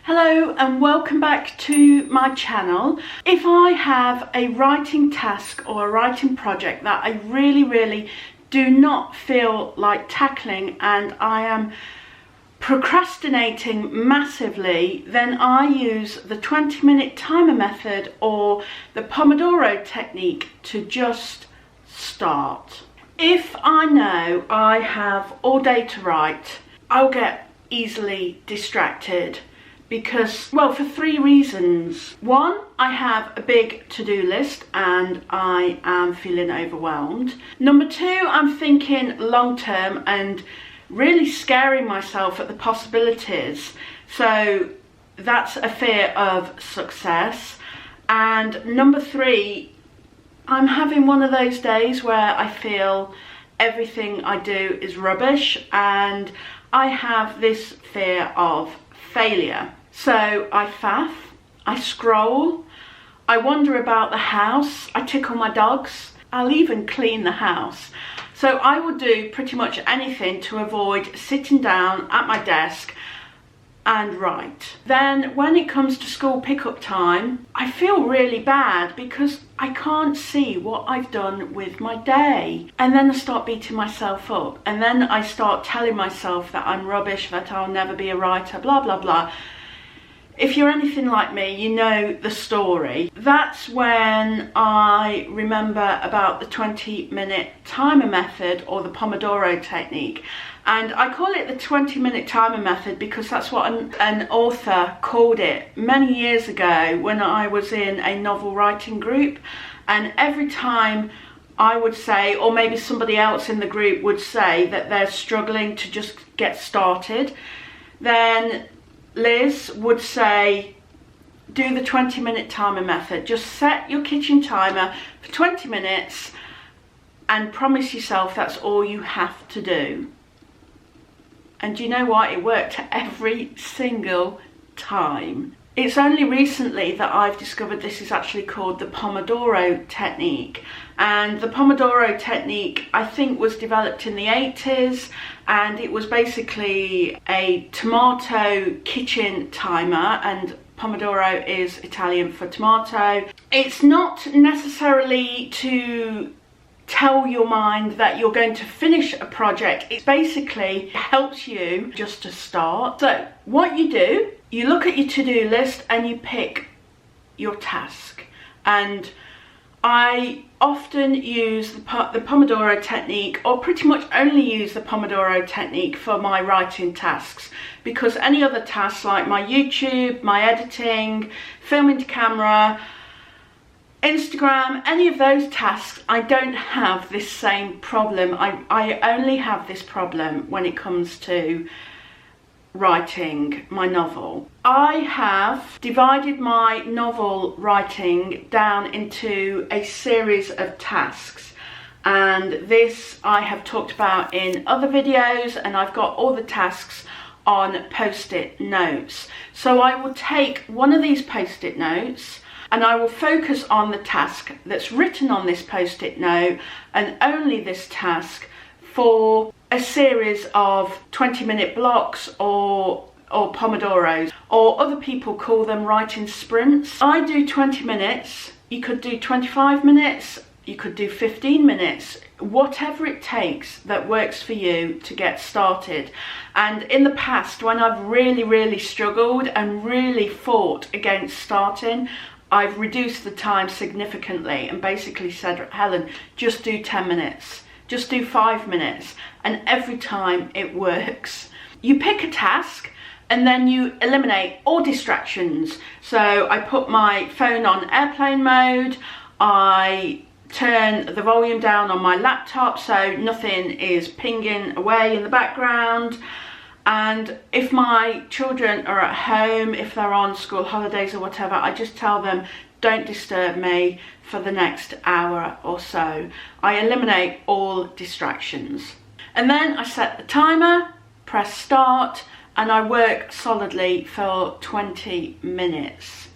Hello and welcome back to my channel. If I have a writing task or a writing project that I really do not feel like tackling and I am procrastinating massively, then I use the 20-minute timer method or the pomodoro technique to just start. If I know I have all day to write, I'll get easily distracted. Because, well, for three reasons. One, I have a big to-do list and I am feeling overwhelmed. Number two, I'm thinking long-term and really scaring myself at the possibilities. So that's a fear of success. And number three, I'm having one of those days where I feel everything I do is rubbish and I have this fear of failure. So I faff, I scroll, I wander about the house, I tickle my dogs, I'll even clean the house. So I will do pretty much anything to avoid sitting down at my desk and write. Then when it comes to school pickup time, I feel really bad because I can't see what I've done with my day. And then I start beating myself up. And then I start telling myself that I'm rubbish, that I'll never be a writer, blah, blah, blah. If you're anything like me, you know the story. That's when I remember about the 20-minute timer method or the pomodoro technique. And I call it the 20-minute timer method because that's what an author called it many years ago when I was in a novel writing group. And every time I would say, or maybe somebody else in the group would say that they're struggling to just get started, then Liz would say, do the 20-minute timer method. Just set your kitchen timer for 20 minutes and promise yourself that's all you have to do. And you know what? It worked every single time. It's only recently that I've discovered this is actually called the pomodoro technique. And the pomodoro technique, I think, was developed in the 80s, and it was basically a tomato kitchen timer, and pomodoro is Italian for tomato. It's not necessarily to tell your mind that you're going to finish a project. It basically helps you just to start. So what you do, you look at your to-do list and you pick your task. And I often use the pomodoro technique, or pretty much only use the pomodoro technique for my writing tasks, because any other tasks like my YouTube, my editing, filming to camera, Instagram, any of those tasks, I don't have this same problem. I only have this problem when it comes to writing my novel. I have divided my novel writing down into a series of tasks, and this I have talked about in other videos, and I've got all the tasks on post-it notes. So I will take one of these post-it notes and I will focus on the task that's written on this post-it note, and only this task, for a series of 20-minute blocks or pomodoros, or other people call them writing sprints. I do 20 minutes, you could do 25 minutes, you could do 15 minutes, whatever it takes that works for you to get started. And in the past, when I've really struggled and really fought against starting, I've reduced the time significantly and basically said, Helen, just do 10 minutes, just do 5 minutes. And every time it works. You pick a task and then you eliminate all distractions. So I put my phone on airplane mode, I turn the volume down on my laptop so nothing is pinging away in the background. And if my children are at home, if they're on school holidays or whatever, I just tell them, don't disturb me for the next hour or so. I eliminate all distractions. And then I set the timer, press start, and I work solidly for 20 minutes.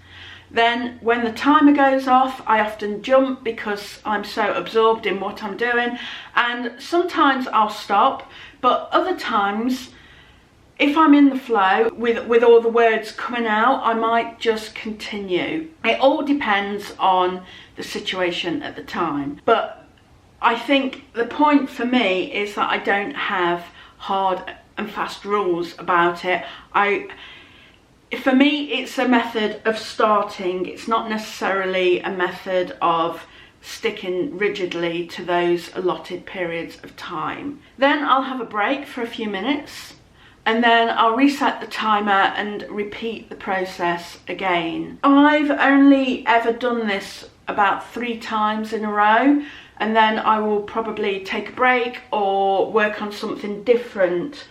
Then when the timer goes off, I often jump because I'm so absorbed in what I'm doing. And sometimes I'll stop, but other times if I'm in the flow with all the words coming out, I might just continue. It all depends on the situation at the time. But I think the point for me is that I don't have hard and fast rules about it. For me, it's a method of starting. It's not necessarily a method of sticking rigidly to those allotted periods of time. Then I'll have a break for a few minutes, and then I'll reset the timer and repeat the process again. I've only ever done this about 3 times in a row, and then I will probably take a break or work on something different,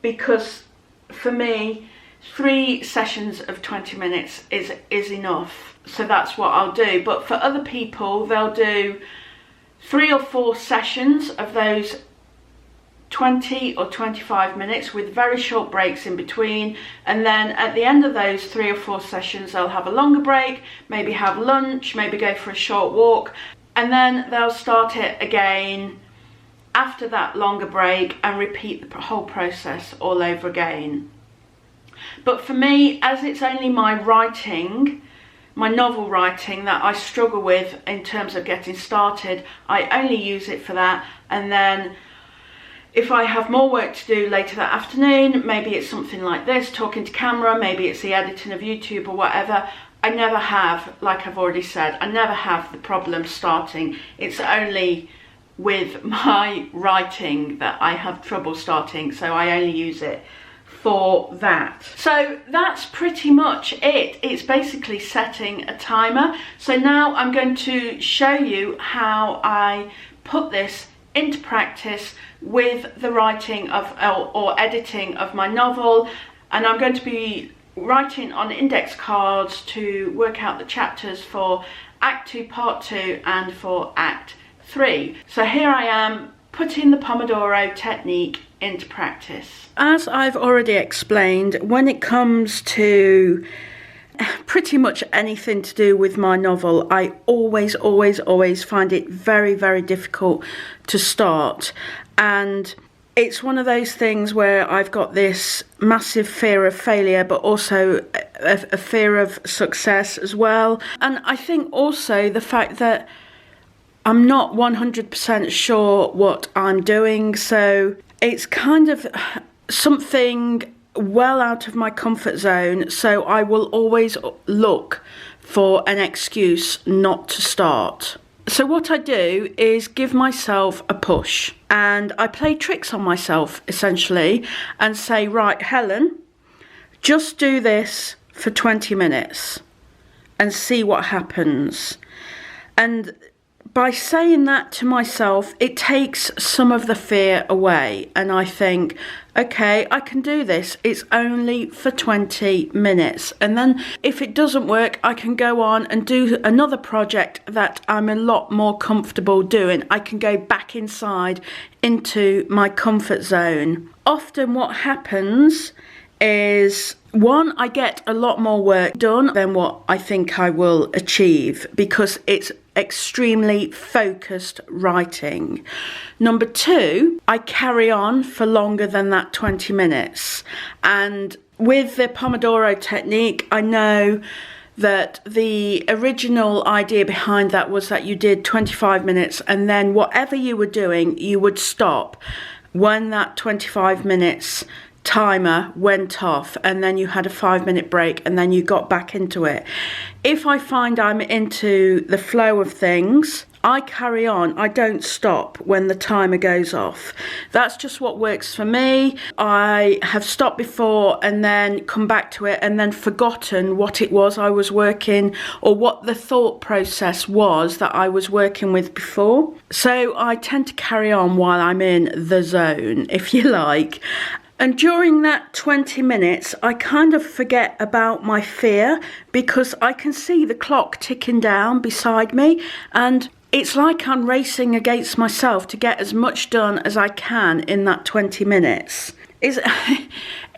because for me 3 sessions of 20 minutes is enough. So that's what I'll do. But for other people, they'll do 3 or 4 sessions of those 20 or 25 minutes with very short breaks in between, and then at the end of those 3 or 4 sessions they'll have a longer break, maybe have lunch, maybe go for a short walk, and then they'll start it again after that longer break and repeat the whole process all over again. But for me, as it's only my novel writing that I struggle with in terms of getting started, I only use it for that. And then if I have more work to do later that afternoon, maybe it's something like this, talking to camera, maybe it's the editing of YouTube or whatever, I never have, like I've already said, I never have the problem starting. It's only with my writing that I have trouble starting, so I only use it for that. So that's pretty much it. It's basically setting a timer. So now I'm going to show you how I put this into practice with the writing of or editing of my novel, and I'm going to be writing on index cards to work out the chapters for Act 2 Part 2 and for Act 3. So here I am putting the Pomodoro technique into practice. As I've already explained, when it comes to pretty much anything to do with my novel, I always find it very, very difficult to start. And it's one of those things where I've got this massive fear of failure, but also a fear of success as well. And I think also the fact that I'm not 100% sure what I'm doing, so it's kind of something well out of my comfort zone, so I will always look for an excuse not to start. So what I do is give myself a push, and I play tricks on myself essentially and say, right, Helen, just do this for 20 minutes and see what happens. And by saying that to myself, it takes some of the fear away, and I think, okay, I can do this. It's only for 20 minutes. And then if it doesn't work, I can go on and do another project that I'm a lot more comfortable doing. I can go back inside into my comfort zone. Often what happens is, one, I get a lot more work done than what I think I will achieve, because it's extremely focused writing. Number 2, I carry on for longer than that 20 minutes. And with the Pomodoro technique, I know that the original idea behind that was that you did 25 minutes, and then whatever you were doing, you would stop when that 25 minutes timer went off, and then you had a 5-minute break, and then you got back into it. If I find I'm into the flow of things, I carry on. I don't stop when the timer goes off. That's just what works for me. I have stopped before and then come back to it and then forgotten what it was I was working, or what the thought process was that I was working with before. So I tend to carry on while I'm in the zone, if you like. And during that 20 minutes, I kind of forget about my fear, because I can see the clock ticking down beside me, and it's like I'm racing against myself to get as much done as I can in that 20 minutes.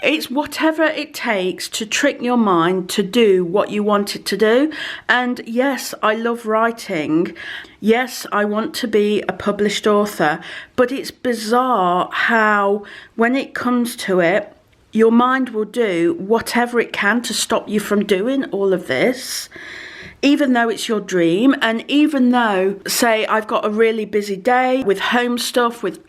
It's whatever it takes to trick your mind to do what you want it to do. And yes, I love writing. Yes, I want to be a published author, but it's bizarre how, when it comes to it, your mind will do whatever it can to stop you from doing all of this, even though it's your dream. And even though, say, I've got a really busy day with home stuff, with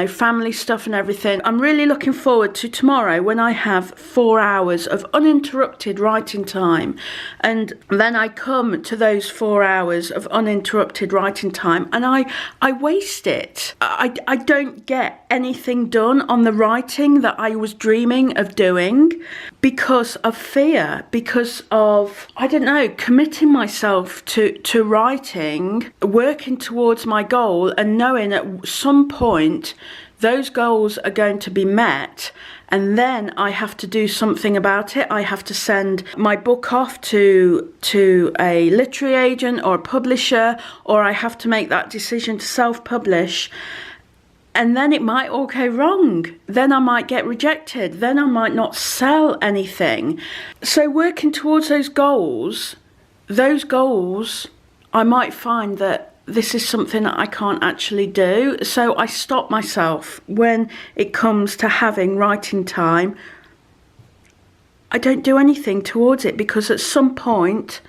family stuff and everything, I'm really looking forward to tomorrow when I have 4 hours of uninterrupted writing time. And then I come to those 4 hours of uninterrupted writing time and I waste it. I don't get anything done on the writing that I was dreaming of doing because of fear, because of, I don't know, committing myself to writing, working towards my goal and knowing at some point those goals are going to be met, and then I have to do something about it. I have to send my book off to a literary agent or a publisher, or I have to make that decision to self-publish. And then it might all go wrong. Then I might get rejected. Then I might not sell anything. So working towards those goals, I might find that this is something that I can't actually do. So I stop myself when it comes to having writing time. I don't do anything towards it because at some point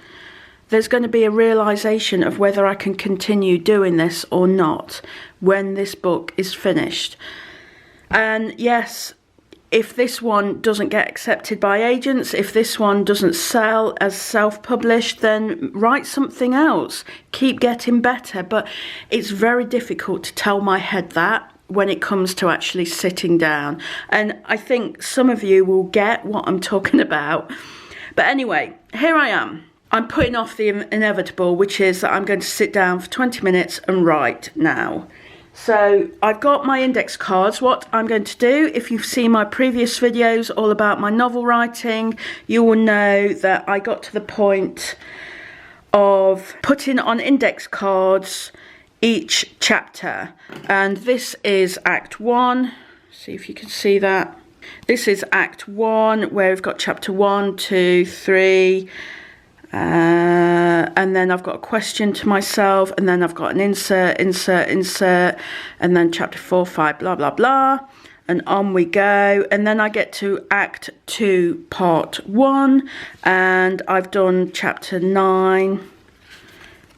there's going to be a realization of whether I can continue doing this or not when this book is finished. And yes, if this one doesn't get accepted by agents, if this one doesn't sell as self-published, then write something else. Keep getting better. But it's very difficult to tell my head that when it comes to actually sitting down. And I think some of you will get what I'm talking about. But anyway, here I am. I'm putting off the inevitable, which is that I'm going to sit down for 20 minutes and write now. So I've got my index cards. What I'm going to do, if you've seen my previous videos all about my novel writing, you will know that I got to the point of putting on index cards each chapter. And this is Act 1. See if you can see that. This is Act 1, where we've got chapter 1, 2, 3, and then I've got a question to myself, and then I've got an insert, and then chapter 4, 5, blah, blah, blah, and on we go. And then I get to Act 2, Part 1, and I've done chapter 9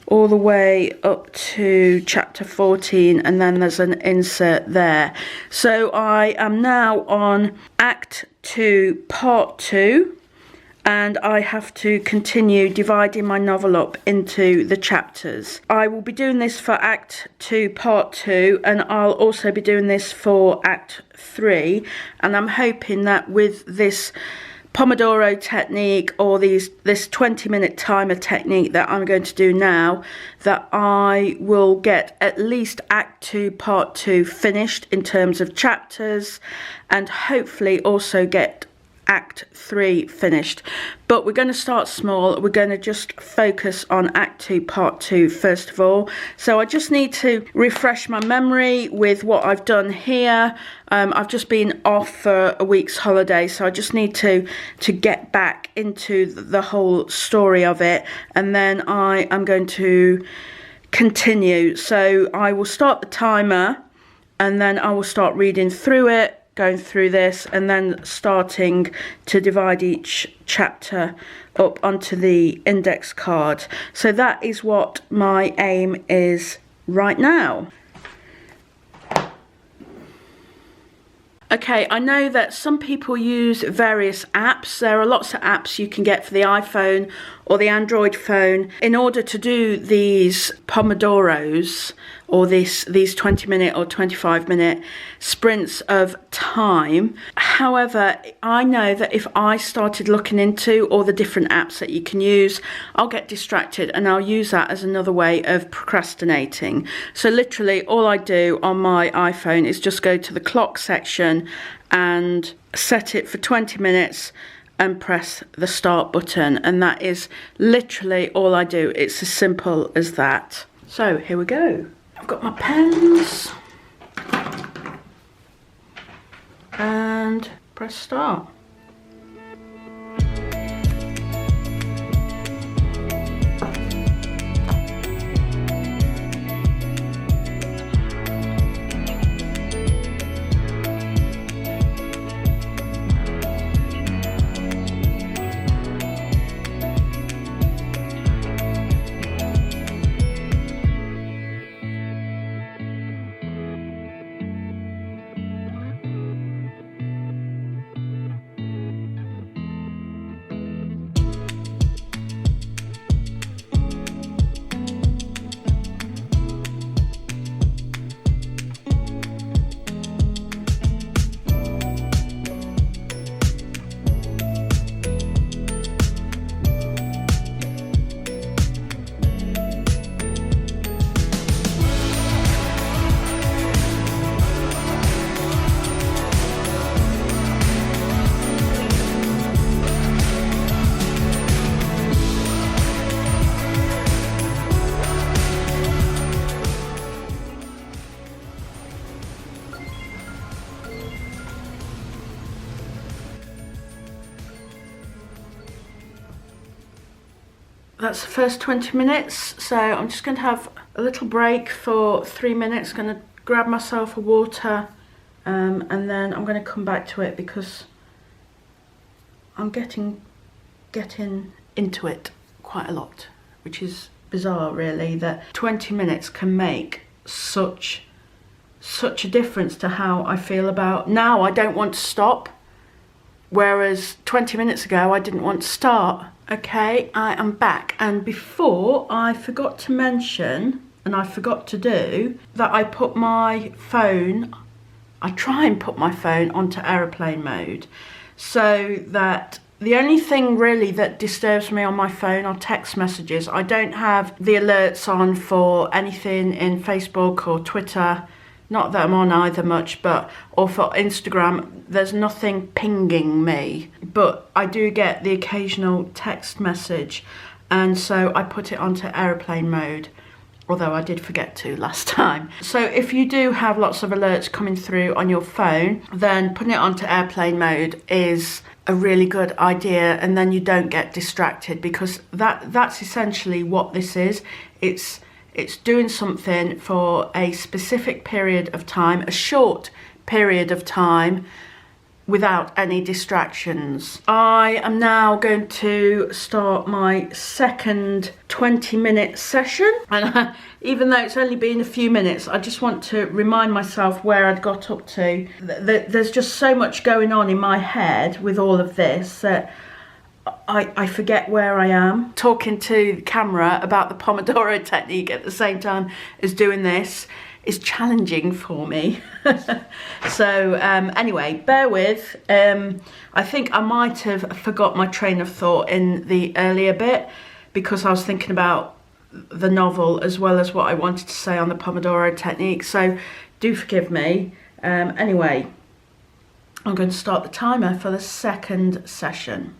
all the way up to chapter 14, and then there's an insert there. So I am now on Act 2, Part 2, and I have to continue dividing my novel up into the chapters. I will be doing this for Act 2, Part 2, and I'll also be doing this for Act 3, and I'm hoping that with this pomodoro technique, or this 20-minute timer technique that I'm going to do now, that I will get at least Act 2, Part 2 finished in terms of chapters, and hopefully also get Act 3 finished. But we're going to start small. We're going to just focus on Act 2, Part 2 first of all. So I just need to refresh my memory with what I've done here. I've just been off for a week's holiday, so I just need to get back into the whole story of it, and then I am going to continue. So I will start the timer, and then I will start reading through it, going through this, and then starting to divide each chapter up onto the index card. So that is what my aim is right now. Okay, I know that some people use various apps. There are lots of apps you can get for the iPhone or the Android phone in order to do these pomodoros, or these 20-minute or 25-minute sprints of time. However, I know that if I started looking into all the different apps that you can use, I'll get distracted, and I'll use that as another way of procrastinating. So literally all I do on my iPhone is just go to the clock section and set it for 20 minutes and press the start button, and that is literally all I do. It's as simple as that. So here we go. I've got my pens and press start. that's the first 20 minutes. So I'm just going to have a little break for 3 minutes. Going to grab myself a water, and then I'm going to come back to it because I'm getting into it quite a lot, which is bizarre really, that 20 minutes can make such a difference to how I feel about now. I don't want to stop, whereas 20 minutes ago I didn't want to start. Okay, I am back, and before I forgot to mention, and I forgot to do, that I put my phone, I try and put my phone onto aeroplane mode, so that the only thing really that disturbs me on my phone are text messages. I don't have the alerts on for anything in Facebook or Twitter. Not that I'm on either much, or for Instagram, there's nothing pinging me. But I do get the occasional text message, and so I put it onto airplane mode, although I did forget to last time. So if you do have lots of alerts coming through on your phone, then putting it onto airplane mode is a really good idea, and then you don't get distracted, because that's essentially what this is. It's doing something for a specific period of time, a short period of time, without any distractions. I am now going to start my second 20-minute session, and even though it's only been a few minutes, I just want to remind myself where I'd got up to. There's just so much going on in my head with all of this that I forget where I am. Talking to the camera about the pomodoro technique at the same time as doing this is challenging for me. So anyway, bear with. I think I might have forgot my train of thought in the earlier bit, because I was thinking about the novel as well as what I wanted to say on the pomodoro technique, so do forgive me. Anyway, I'm going to start the timer for the second session.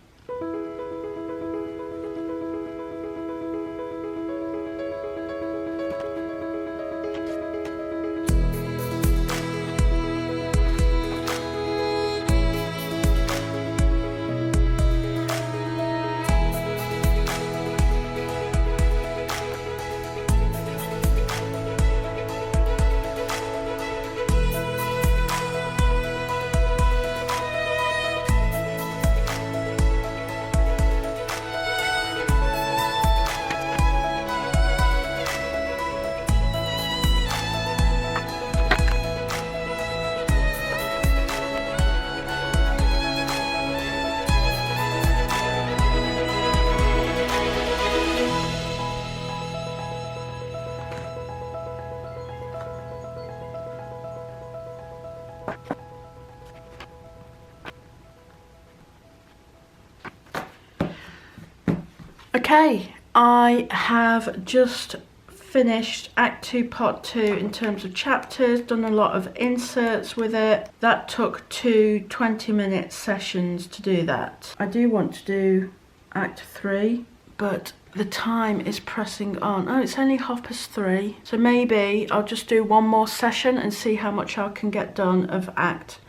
Okay, I have just finished Act 2, Part 2 in terms of chapters, done a lot of inserts with it. That took 2 20-minute sessions to do that. I do want to do Act 3, but the time is pressing on. Oh, it's only 3:30, so maybe I'll just do one more session and see how much I can get done of Act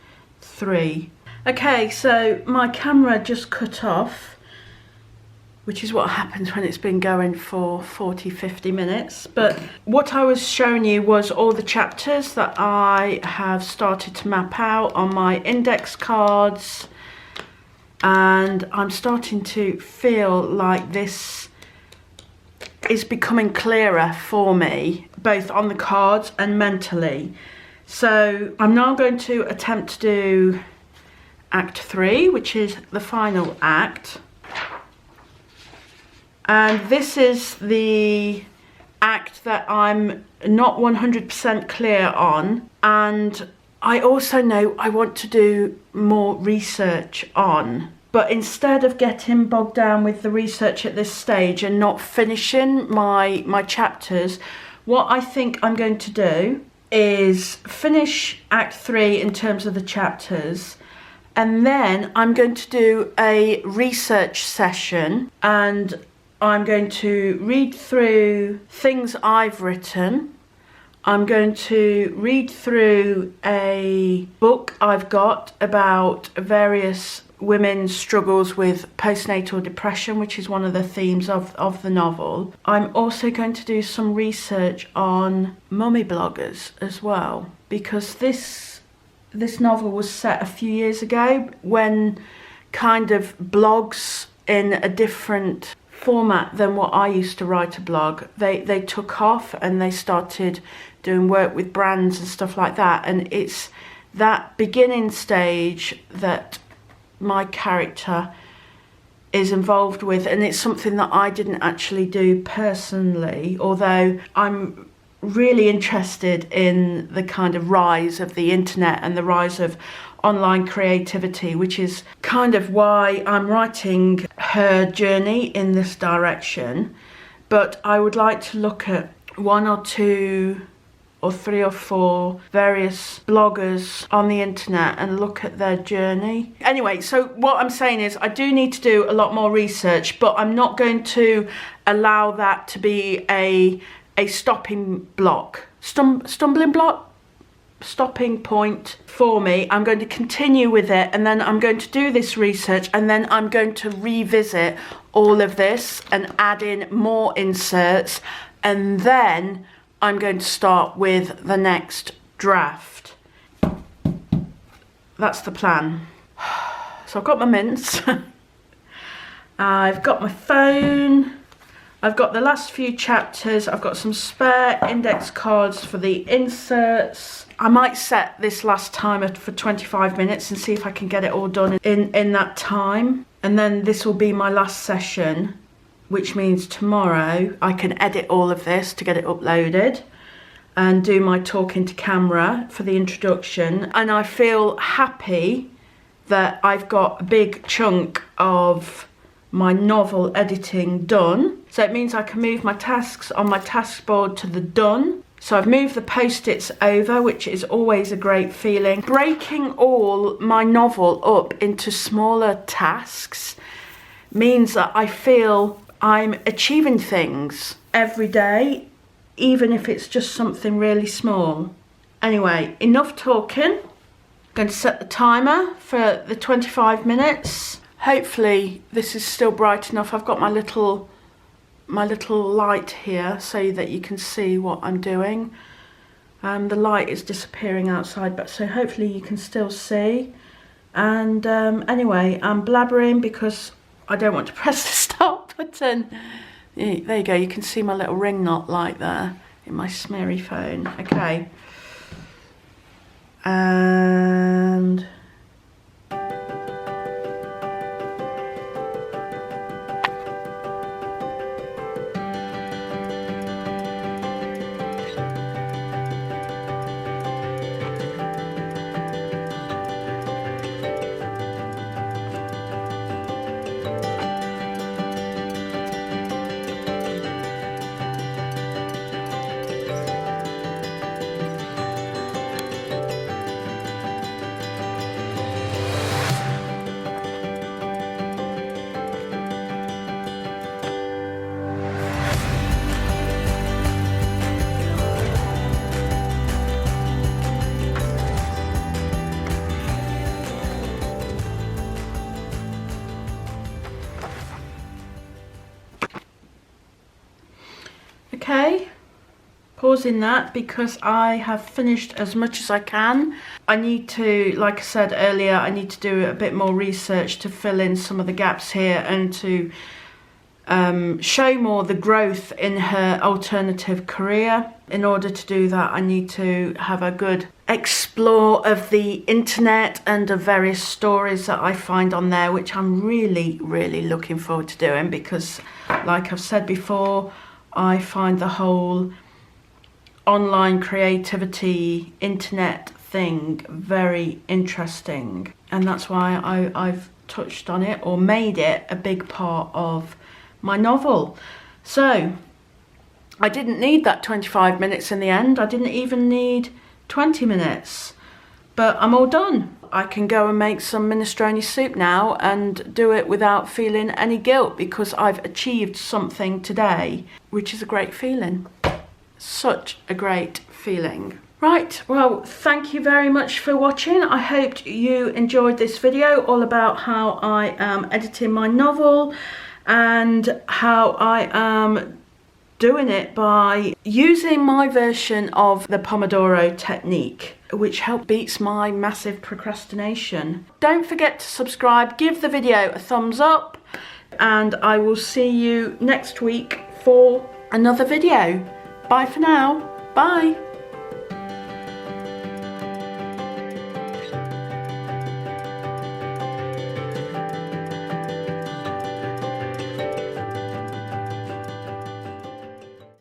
3. Okay, so my camera just cut off, which is what happens when it's been going for 40-50 minutes. But what I was showing you was all the chapters that I have started to map out on my index cards, and I'm starting to feel like this is becoming clearer for me, both on the cards and mentally. So I'm now going to attempt to do Act 3, which is the final act. And this is the act that I'm not 100% clear on, and I also know I want to do more research on. But instead of getting bogged down with the research at this stage and not finishing my chapters, what I think I'm going to do is finish Act 3 in terms of the chapters, and then I'm going to do a research session, and I'm going to read through things I've written. I'm going to read through a book I've got about various women's struggles with postnatal depression, which is one of the themes of the novel. I'm also going to do some research on mummy bloggers as well, because this novel was set a few years ago when kind of blogs in a different format than what I used to write a blog. They took off and they started doing work with brands and stuff like that, and it's that beginning stage that my character is involved with, and it's something that I didn't actually do personally, although I'm really interested in the kind of rise of the internet and the rise of online creativity, which is kind of why I'm writing her journey in this direction. But I would like to look at one or two or three or four various bloggers on the internet and look at their journey. Anyway, so what I'm saying is I do need to do a lot more research, but I'm not going to allow that to be a stopping block, stumbling block, stopping point for me. I'm going to continue with it, and then I'm going to do this research, and then I'm going to revisit all of this and add in more inserts, and then I'm going to start with the next draft. That's the plan. So I've got my mints. I've got my phone. I've got the last few chapters. I've got some spare index cards for the inserts. I might set this last timer for 25 minutes and see if I can get it all done in that time. And then this will be my last session, which means tomorrow I can edit all of this to get it uploaded and do my talking to camera for the introduction. And I feel happy that I've got a big chunk of my novel editing done. So it means I can move my tasks on my task board to the done. So I've moved the post-its over, which is always a great feeling. Breaking all my novel up into smaller tasks means that I feel I'm achieving things every day, even if it's just something really small. Anyway, enough talking. I'm going to set the timer for the 25 minutes. Hopefully this is still bright enough. I've got my little light here so that you can see what I'm doing. The light is disappearing outside, but so hopefully you can still see. And anyway, I'm blabbering because I don't want to press the stop button. Yeah, there you go, you can see my little ring knot light there in my smeary phone. Okay. And okay, pausing that because I have finished as much as I can. I need to, like I said earlier, I need to do a bit more research to fill in some of the gaps here and to show more the growth in her alternative career. In order to do that, I need to have a good explore of the internet and of various stories that I find on there, which I'm really, really looking forward to doing because, like I've said before, I find the whole online creativity internet thing very interesting, and that's why I've touched on it or made it a big part of my novel. So I didn't need that 25 minutes in the end. I didn't even need 20 minutes, but I'm all done. I can go and make some minestrone soup now and do it without feeling any guilt because I've achieved something today, which is a great feeling. Such a great feeling. Right, well, thank you very much for watching. I hope you enjoyed this video all about how I am editing my novel and how I am doing it by using my version of the Pomodoro technique, which beats my massive procrastination. Don't forget to subscribe, give the video a thumbs up, and I will see you next week for another video. Bye for now. Bye.